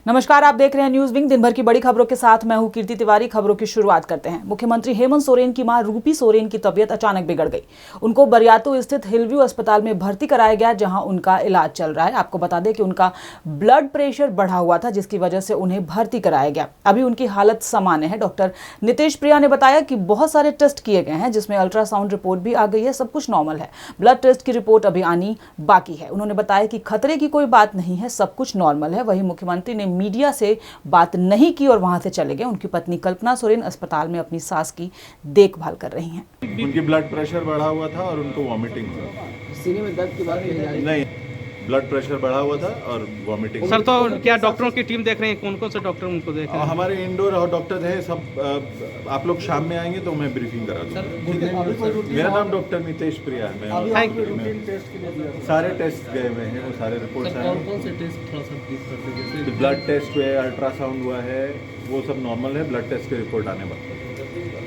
नमस्कार, आप देख रहे हैं न्यूज विंग। दिन भर की बड़ी खबरों के साथ मैं हूं कीर्ति तिवारी। खबरों की शुरुआत करते हैं। मुख्यमंत्री हेमंत सोरेन की मां रूपी सोरेन की तबीयत अचानक बिगड़ गई। उनको बरियातू स्थित हिलव्यू अस्पताल में भर्ती कराया गया, जहां उनका इलाज चल रहा है। आपको बता दें कि उनका ब्लड प्रेशर बढ़ा हुआ था, जिसकी वजह से उन्हें भर्ती कराया गया। अभी उनकी हालत सामान्य है। डॉक्टर नितेश प्रिया ने बताया कि बहुत सारे टेस्ट किए गए हैं, जिसमें अल्ट्रासाउंड रिपोर्ट भी आ गई है। सब कुछ नॉर्मल है। ब्लड टेस्ट की रिपोर्ट अभी आनी बाकी है। उन्होंने बताया कि खतरे की कोई बात नहीं है, सब कुछ नॉर्मल है। वहीं मुख्यमंत्री ने मीडिया से बात नहीं की और वहां से चले गए। उनकी पत्नी कल्पना सोरेन अस्पताल में अपनी सास की देखभाल कर रही हैं। उनकी ब्लड प्रेशर बढ़ा हुआ था और उनको वॉमिटिंग था। सीने में दर्द की बात नहीं, ब्लड प्रेशर बढ़ा हुआ था और वॉमिटिंग। सर, तो क्या डॉक्टरों की टीम देख रहे हैं? कौन कौन से डॉक्टर उनको देख रहे हैं? हमारे इंडोर और डॉक्टर हैं सब। आप लोग शाम में आएंगे तो मैं ब्रीफिंग करा दूंगा। मेरा नाम डॉक्टर नितेश प्रिया है। मैं सारे टेस्ट गए हुए हैं, वो सारे रिपोर्ट्स आए हैं। कौन से टेस्ट थोड़ा सा ब्रीफ करते हैं? जैसे ब्लड टेस्ट हुए, अल्ट्रासाउंड हुआ है, वो सब नॉर्मल है। ब्लड टेस्ट की रिपोर्ट आने बाद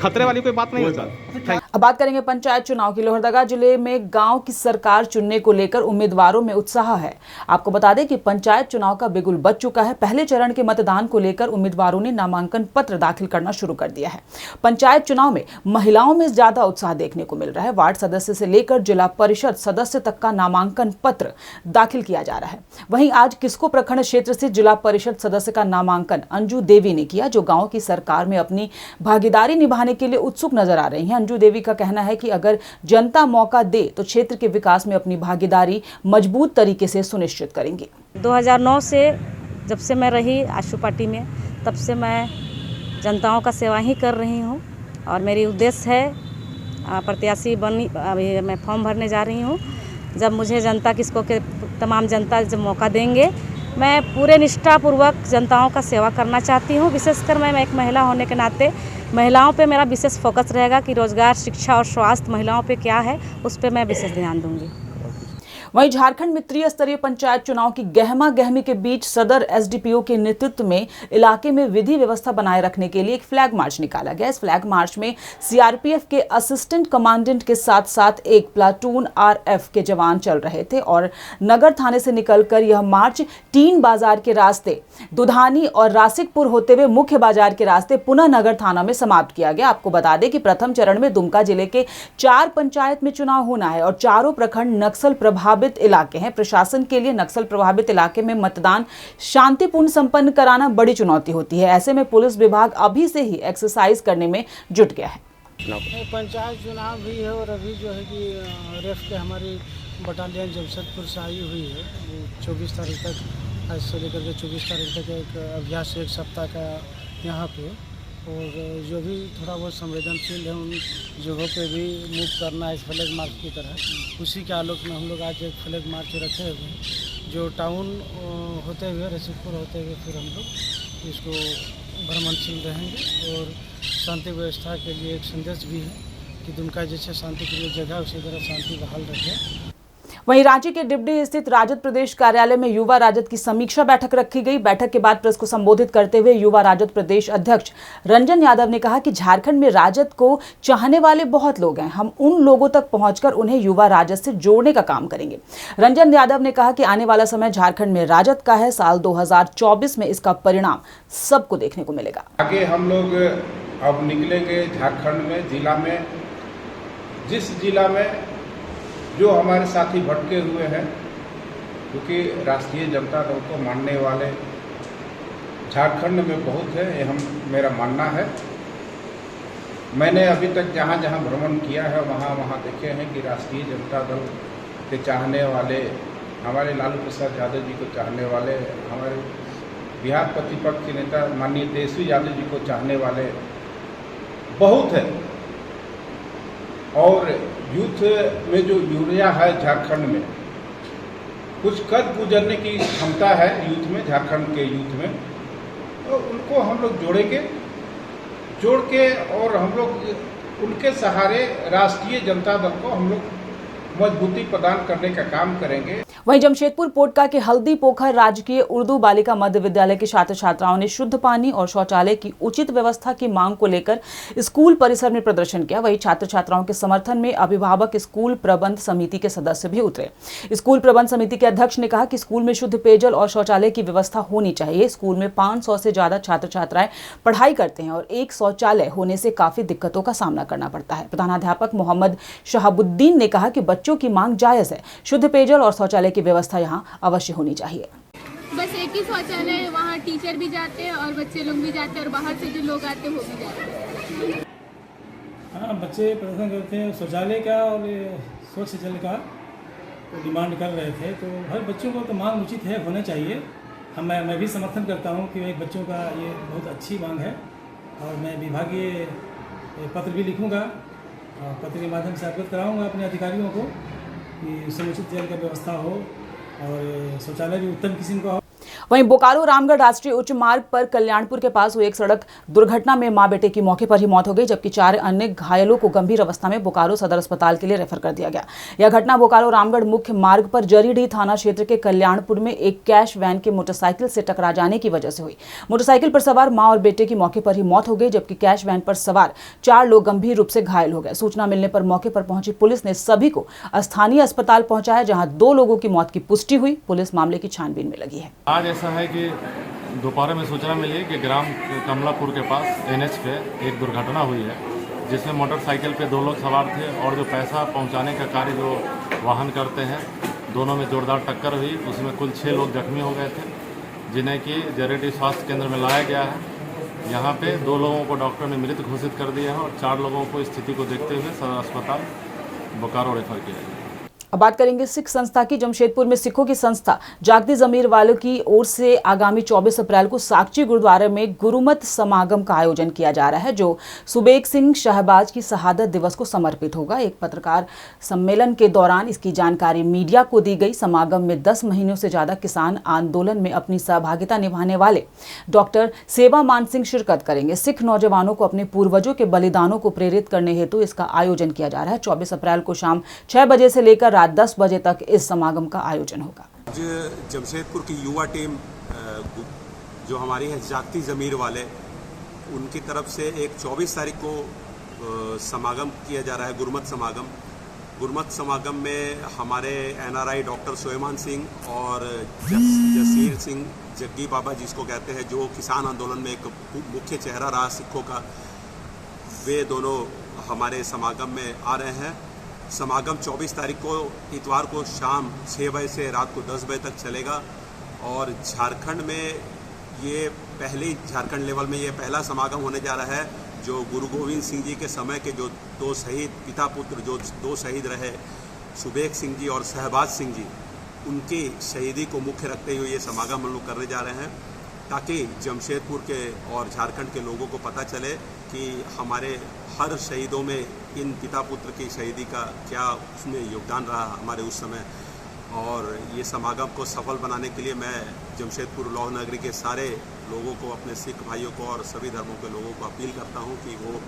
खतरे वाली कोई बात नहीं है? अब बात करेंगे पंचायत चुनाव की। लोहरदगा जिले में गांव की सरकार चुनने को लेकर उम्मीदवारों में उत्साह है। आपको बता दें कि पंचायत चुनाव का बिगुल बज चुका है। पहले चरण के मतदान को लेकर उम्मीदवारों ने नामांकन पत्र दाखिल करना शुरू कर दिया है। पंचायत चुनाव में महिलाओं में ज्यादा उत्साह देखने को मिल रहा है। वार्ड सदस्य से लेकर जिला परिषद सदस्य तक का नामांकन पत्र दाखिल किया जा रहा है। वहीं आज किस्को प्रखंड क्षेत्र से जिला परिषद सदस्य का नामांकन अंजू देवी ने किया, जो गाँव की सरकार में अपनी भागीदारी निभाने के लिए उत्सुक नजर आ रही हैं। अंजू देवी का कहना है कि अगर जनता मौका दे तो क्षेत्र के विकास में अपनी भागीदारी मजबूत तरीके से सुनिश्चित करेंगी। 2009 से जब से मैं रही आशु पार्टी में, तब से मैं जनताओं का सेवा ही कर रही हूँ और मेरी उद्देश्य है प्रत्याशी बनी। अभी मैं फॉर्म भरने जा रही हूँ। जब मुझे जनता किसको के तमाम जनता जब मौका देंगे, मैं पूरे निष्ठापूर्वक जनताओं का सेवा करना चाहती हूँ। विशेषकर मैं एक महिला होने के नाते महिलाओं पे मेरा विशेष फोकस रहेगा कि रोजगार, शिक्षा और स्वास्थ्य महिलाओं पे क्या है, उस पे मैं विशेष ध्यान दूंगी। वहीं झारखंड में त्रिस्तरीय पंचायत चुनाव की गहमा गहमी के बीच सदर एसडीपीओ के नेतृत्व में इलाके में विधि व्यवस्था बनाए रखने के लिए एक फ्लैग मार्च निकाला गया। इस फ्लैग मार्च में सीआरपीएफ के असिस्टेंट कमांडेंट के साथ साथ एक प्लाटून आरएफ के जवान चल रहे थे और नगर थाने से निकलकर यह मार्च टीन बाजार के रास्ते दुधानी और रासिकपुर होते हुए मुख्य बाजार के रास्ते पुनः नगर थाना में समाप्त किया गया। आपको बता दें कि प्रथम चरण में दुमका जिले के 4 पंचायत में चुनाव होना है और चारों प्रखंड नक्सल प्रभावित इलाके हैं। प्रशासन के लिए नक्सल प्रभावित इलाके में मतदान शांतिपूर्ण संपन्न कराना बड़ी चुनौती होती है। ऐसे में पुलिस विभाग अभी से ही एक्सरसाइज करने में जुट गया है। पंचायत चुनाव भी है और अभी जो है कि रेफ के हमारी बटालियन जमशेदपुर से आई हुई है। 24 तारीख तक, आज से लेकर के 24 तारीख तक एक अभ्यास 1 सप्ताह का यहाँ पे, और जो भी थोड़ा बहुत संवेदनशील है उन जगहों पे भी मूव करना है इस फ्लैग मार्च की तरह। उसी के आलोक में हम लोग आज एक फ्लैग मार्च रखे हुए हैं, जो टाउन होते हुए रसिकपुर होते हुए फिर हम लोग इसको भ्रमणशील रहेंगे। और शांति व्यवस्था के लिए एक संदेश भी है कि दुमका जैसे शांति प्रिय जगह उसी तरह शांति बहाल रखें। वहीं रांची के डिप्टी स्थित राजद प्रदेश कार्यालय में युवा राजद की समीक्षा बैठक रखी गई। बैठक के बाद प्रेस को संबोधित करते हुए युवा राजद प्रदेश अध्यक्ष रंजन यादव ने कहा कि झारखंड में राजद को चाहने वाले बहुत लोग हैं। हम उन लोगों तक पहुंचकर उन्हें युवा राजद से जोड़ने का काम करेंगे। रंजन यादव ने कहा कि आने वाला समय झारखंड में राजद का है। साल 2024 में इसका परिणाम सबको देखने को मिलेगा। आगे हम लोग अब निकलेंगे झारखंड में, जिला में, जिस जिला में जो हमारे साथी भटके हुए हैं, क्योंकि राष्ट्रीय जनता दल को मानने वाले झारखंड में बहुत है, ये मेरा मानना है। मैंने अभी तक जहाँ जहाँ भ्रमण किया है वहाँ देखे हैं कि राष्ट्रीय जनता दल के चाहने वाले, हमारे लालू प्रसाद यादव जी को चाहने वाले, हमारे बिहार प्रतिपक्ष के नेता माननीय तेजस्वी यादव जी को चाहने वाले बहुत है। और यूथ में जो यूरिया है झारखंड में, कुछ कद गुजरने की क्षमता है यूथ में, झारखंड के यूथ में, तो उनको हम लोग जोड़ के और हम लोग उनके सहारे राष्ट्रीय जनता दल को हम लोग मजबूती प्रदान करने का काम करेंगे। वहीं जमशेदपुर पोटका के हल्दी पोखर राजकीय उर्दू बालिका मध्य विद्यालय के छात्र छात्राओं ने शुद्ध पानी और शौचालय की उचित व्यवस्था की मांग को लेकर स्कूल परिसर में प्रदर्शन किया। वहीं छात्र छात्राओं के समर्थन में अभिभावक स्कूल प्रबंध समिति के सदस्य भी उतरे। स्कूल प्रबंध समिति के अध्यक्ष ने कहा कि स्कूल में शुद्ध पेयजल और शौचालय की व्यवस्था होनी चाहिए। स्कूल में 500 से ज्यादा छात्र छात्राएं पढ़ाई करते हैं और एक शौचालय होने से काफी दिक्कतों का सामना करना पड़ता है। प्रधानाध्यापक मोहम्मद शहाबुद्दीन ने कहा कि बच्चों की मांग जायज है, शुद्ध पेयजल और शौचालय की व्यवस्था यहाँ अवश्य होनी चाहिए। बस एक ही शौचालय है, वहाँ टीचर भी जाते हैं और बच्चे लोग भी जाते हैं और बाहर से जो लोग आते हैं वो भी जाते हैं। हाँ, बच्चे प्रदर्शन करते हैं शौचालय का और स्वच्छ जल का डिमांड कर रहे थे। तो हर बच्चों को तो मांग उचित है, होना चाहिए। मैं भी समर्थन करता हूँ कि एक बच्चों का ये बहुत अच्छी मांग है और मैं विभागीय पत्र भी लिखूँगा और पत्र के माध्यम से अवगत कराऊँगा अपने अधिकारियों को कि समुचित जल की व्यवस्था हो और शौचालय भी उत्तम किस्म का हो। वहीं बोकारो रामगढ़ राष्ट्रीय उच्च मार्ग पर कल्याणपुर के पास हुई एक सड़क दुर्घटना में मां बेटे की मौके पर ही मौत हो गई, जबकि 4 अन्य घायलों को गंभीर अवस्था में बोकारो सदर अस्पताल के लिए रेफर कर दिया गया। यह घटना बोकारो रामगढ़ मुख्य मार्ग पर जरीडीह थाना क्षेत्र के कल्याणपुर में एक कैश वैन के मोटरसाइकिल से टकरा जाने की वजह से हुई। मोटरसाइकिल पर सवार मां और बेटे की मौके पर ही मौत हो गई, जबकि कैश वैन पर सवार 4 लोग गंभीर रूप से घायल हो गए। सूचना मिलने पर मौके पर पहुंची पुलिस ने सभी को स्थानीय अस्पताल पहुंचाया, जहां 2 लोगों की मौत की पुष्टि हुई। पुलिस मामले की छानबीन में लगी है। आज ऐसा है कि दोपहर में सूचना मिली कि ग्राम कमलापुर के पास NH पे एक दुर्घटना हुई है, जिसमें मोटरसाइकिल पे 2 लोग सवार थे और जो पैसा पहुंचाने का कार्य जो वाहन करते हैं, दोनों में जोरदार टक्कर हुई। उसमें कुल 6 लोग जख्मी हो गए थे, जिन्हें कि जरीडीह स्वास्थ्य केंद्र में लाया गया है। यहाँ पे 2 लोगों को डॉक्टर ने मृत घोषित कर दिया है और 4 लोगों को स्थिति को देखते हुए सदर अस्पताल बोकारो रेफर किया गया। अब बात करेंगे सिख संस्था की। जमशेदपुर में सिखों की संस्था जागती जमीर वालों की ओर से आगामी 24 अप्रैल को साकची गुरुद्वारे में गुरुमत समागम का आयोजन किया जा रहा है, जो सुबेग सिंह शहबाज की शहादत दिवस को समर्पित होगा। एक पत्रकार सम्मेलन के दौरान इसकी जानकारी मीडिया को दी गई। समागम में 10 महीनों से ज्यादा किसान आंदोलन में अपनी सहभागिता निभाने वाले डॉक्टर सेवा मान सिंह शिरकत करेंगे। सिख नौजवानों को अपने पूर्वजों के बलिदानों को प्रेरित करने हेतु इसका आयोजन किया जा रहा है। 24 अप्रैल को शाम 6 बजे से लेकर रात 10 बजे तक इस समागम का आयोजन होगा। जमशेदपुर की युवा टीम जो हमारी है जागती ज़मीर वाले, उनकी तरफ से एक 24 तारीख को समागम किया जा रहा है, गुरुमत समागम। गुरुमत समागम में हमारे NRI डॉक्टर सोएमान सिंह और जसीर सिंह जग्गी बाबा जिसको कहते हैं, जो किसान आंदोलन में एक मुख्य चेहरा रहा सिखों का, वे दोनों हमारे समागम में आ रहे हैं। समागम 24 तारीख को इतवार को शाम 6 बजे से रात को 10 बजे तक चलेगा और झारखंड में ये झारखंड लेवल में ये पहला समागम होने जा रहा है, जो गुरु गोविंद सिंह जी के समय के जो 2 शहीद पिता पुत्र जो 2 शहीद रहे, सुबेग सिंह जी और शहबाज सिंह जी, उनकी शहीदी को मुख्य रखते हुए ये समागम हम लोग करने जा रहे हैं, ताकि जमशेदपुर के और झारखंड के लोगों को पता चले कि हमारे हर शहीदों में इन पिता पुत्र की शहीदी का क्या उसमें योगदान रहा हमारे उस समय। और ये समागम को सफल बनाने के लिए मैं जमशेदपुर लौह नगरी के सारे लोगों को, अपने सिख भाइयों को और सभी धर्मों के लोगों को अपील करता हूँ कि वो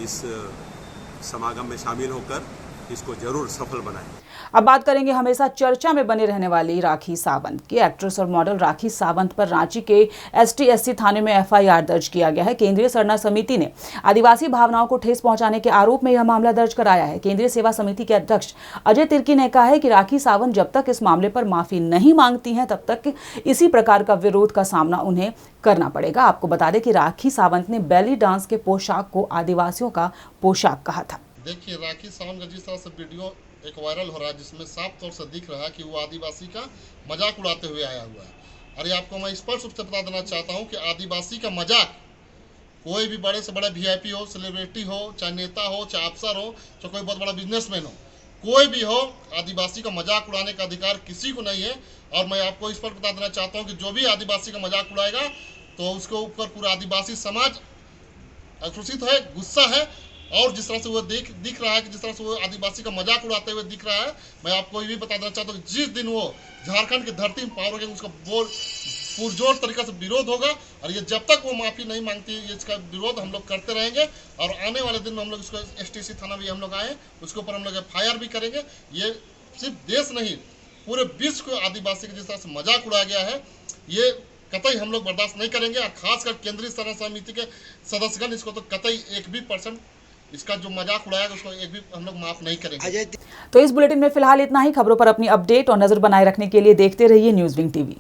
इस समागम में शामिल होकर इसको जरूर सफल बनाएं। अब बात करेंगे हमेशा चर्चा में बने रहने वाली राखी सावंत की। एक्ट्रेस और मॉडल राखी सावंत पर रांची के ST/SC थाने में FIR दर्ज किया गया है। केंद्रीय सरना समिति ने आदिवासी भावनाओं को ठेस पहुंचाने के आरोप में यह मामला दर्ज कराया है। केंद्रीय सेवा समिति के अध्यक्ष अजय तिर्की ने कहा है कि राखी सावंत जब तक इस मामले पर माफी नहीं मांगती हैं, तब तक इसी प्रकार का विरोध का सामना उन्हें करना पड़ेगा। आपको बता दें कि राखी सावंत ने बेली डांस के पोशाक को आदिवासियों का पोशाक कहा था। देखिए, राखी सावंत का जिस तरह से वीडियो एक वायरल हो रहा है, जिसमें साफ तौर से दिख रहा है कि वो आदिवासी का मजाक उड़ाते हुए आया हुआ है। और ये आपको मैं स्पष्ट रूप से बता देना चाहता हूँ कि आदिवासी का मजाक कोई भी बड़े से बड़ा VIP हो, सेलिब्रिटी हो, चाहे नेता हो, चाहे अफसर हो, चाहे कोई बहुत बड़ा बिजनेसमैन हो, कोई भी हो, आदिवासी का मजाक उड़ाने का अधिकार किसी को नहीं है। और मैं आपको स्पष्ट बता देना चाहता हूँ कि जो भी आदिवासी का मजाक उड़ाएगा तो उसके ऊपर पूरा आदिवासी समाज आक्रोशित है, गुस्सा है। और जिस तरह से वो दिख रहा है कि जिस तरह से वो आदिवासी का मजाक उड़ाते हुए दिख रहा है, मैं आपको ये भी बता देना चाहता हूँ कि जिस दिन वो झारखंड की धरती में पावर होगी, उसका पुरजोर तरीके से विरोध होगा। और ये जब तक वो माफ़ी नहीं मांगती, इसका विरोध हम लोग करते रहेंगे। और आने वाले दिन में हम लोग इसको STC थाना भी हम लोग आए, उसके ऊपर हम लोग FIR भी करेंगे। ये सिर्फ देश नहीं, पूरे विश्व को आदिवासी के जिस तरह से मजाक उड़ाया गया है, ये कतई हम लोग बर्दाश्त नहीं करेंगे। और खासकर केंद्रीय शरण समिति के सदस्यगण इसको तो कतई 1% इसका जो मजाक उड़ाया उसको एक भी हम लोग माफ नहीं करेंगे। तो इस बुलेटिन में फिलहाल इतना ही। खबरों पर अपनी अपडेट और नजर बनाए रखने के लिए देखते रहिए न्यूज़ विंग टीवी।